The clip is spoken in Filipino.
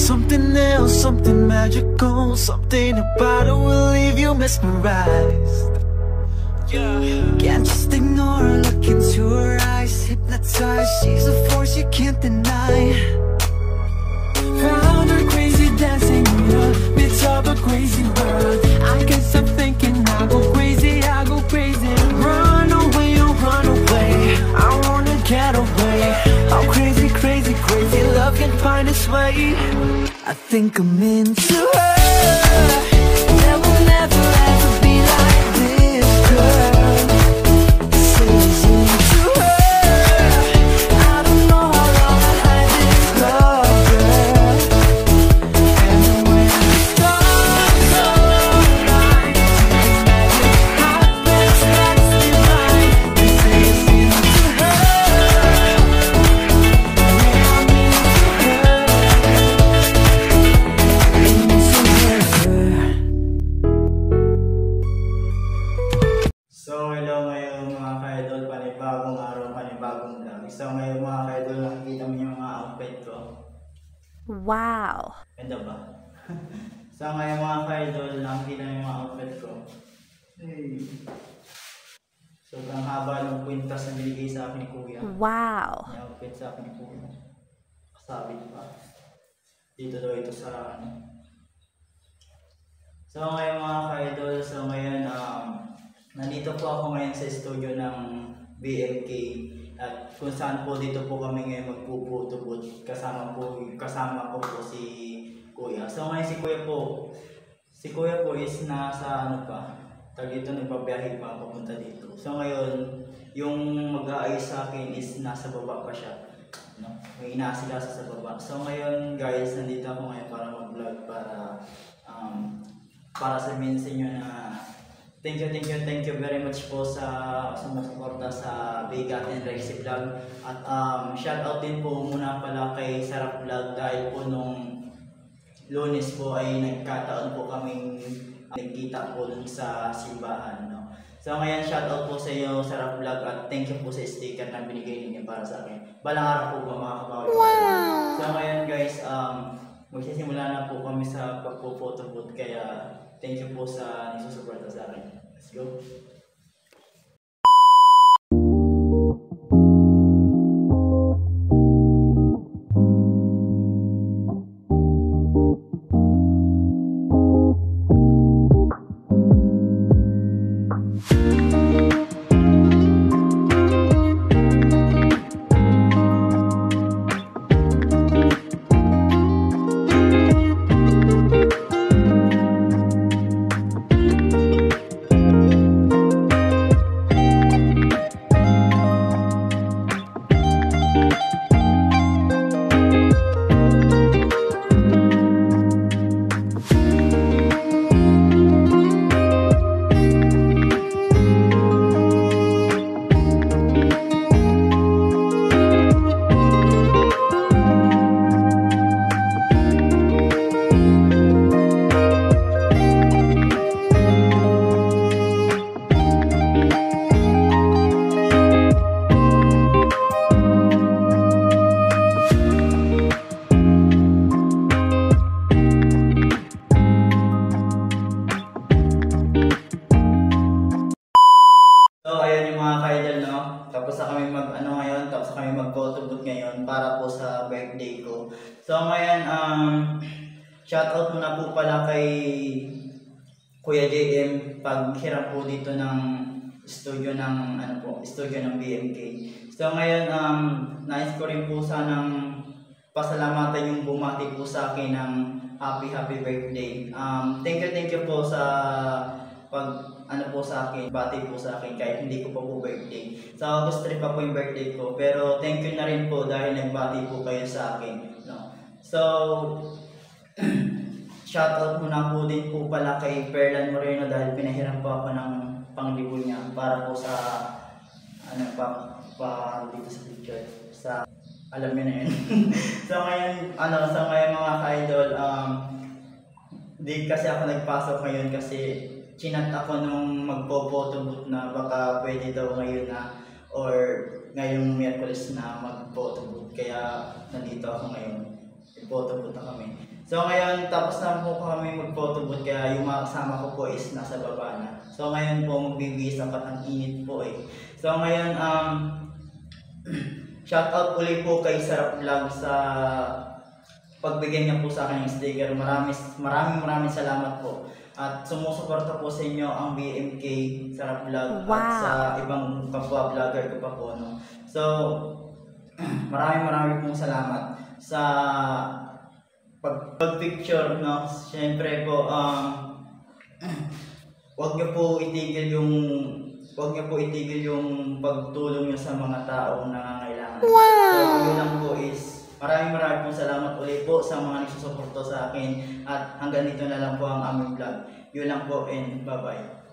something else, something magical. Something about it will leave you mesmerized. Can't just ignore her, look into her eyes. Hypnotized, she's a force you can't deny. Found her crazy, dancing in the midst of a crazy world. I can't stop thinking, I go crazy, I go crazy. Run away, oh run away, I wanna get away. How crazy, crazy, crazy love can find its way. I think I'm into her. There will never ever be like this girl. Says into her. I don't know how long I had this love, girl. And when the stars align, magic happens, that's divine. They say it's into her. So hello ngayon mga ka-idol, panibagong araw, panibagong vlog. So ngayon mga ka-idol, nakikita mo yung mga outfit ko. Wow! Ganda ba? So ngayon mga ka-idol, nakikita mo yung mga outfit ko. Hey. Sobrang haba ng kwintas na binigay sa akin ni Kuya. Wow! Yung outfit sa akin ni Kuya. Kasabit pa. Dito daw ito sa ano. So ngayon mga ka-idol, so ngayon nandito po ako ngayon sa studio ng BMK at kung saan po dito po kami ngayon magpuputubot kasama ko po si Kuya. So ngayon si Kuya po is nasa ano pa, dito nagbabiyahe pa papunta dito. So ngayon yung mag-aayos sa akin is nasa baba pa siya. No? May inaasikaso sa baba. So ngayon guys, nandito ako ngayon para mag-vlog para sabihin sa inyo na thank you very much po sa sumusuporta sa Bigatin Rexy Vlog. At shout out din po muna pala kay Sarap Vlog dahil po nung Lunes po ay nagkataon po kaming nagkita po dun sa simbahan. No? So ngayon shout out po sa iyo Sarap Vlog at thank you po sa sticker na binigay ninyo para sa akin. Balang araw po ba mga kabawal? Wow! So ngayon guys, magsisimula na po kami sa pagpo-photobooth kaya thank you po sa nagsusuporta sa akin. Let's go! Mag-photobooth ngayon para po sa birthday ko. So ngayon, shoutout muna po pala kay Kuya JM paghiram po dito ng studio ng studio ng BMK. So ngayon, nais ko rin po sanang pasalamatan yung bumati po sa akin ng happy birthday. Thank you po sa po sa akin, bati po sa akin kahit hindi ko pa po birthday. Sa August 3 pa po yung birthday ko, pero thank you na rin po dahil nagbati po kayo sa akin. No? So, shoutout muna po din po pala kay Perlan Moreno dahil pinahiram po ako ng panglibo niya para po sa dito sa picture. Sa alam niyo na yun. So ngayon, mga ka-idol, di kasi ako nagpasok ngayon kasi chinat ako nung magpo-photobooth na baka pwede daw ngayon na or ngayong Miyerkules na mag-photobooth. Kaya nandito ako ngayon. Photobooth na kami. So ngayon, tapos na po kami mag-photobooth kaya yung mga kasama ko po is nasa baba na. So ngayon po magbibigay sapat ang init po eh. So ngayon, shoutout ulit po kay Sarap Vlog sa pagbigyan niya po sa akin ng sticker. Maraming salamat po. At sumusuporta po sa inyo ang BMK Sarap Vlog at sa ibang kapwa vlogger ko pa po. No? So, maraming pong salamat sa pag-picture, no? Siyempre po, wag niyo po itigil yung pagtulong niyo sa mga taong nangangailangan. So, yun lang po is, maraming pong salamat ulit po sa mga nagsusuporto sa akin at hanggang dito na lang po ang aming vlog. Yun lang po and bye-bye.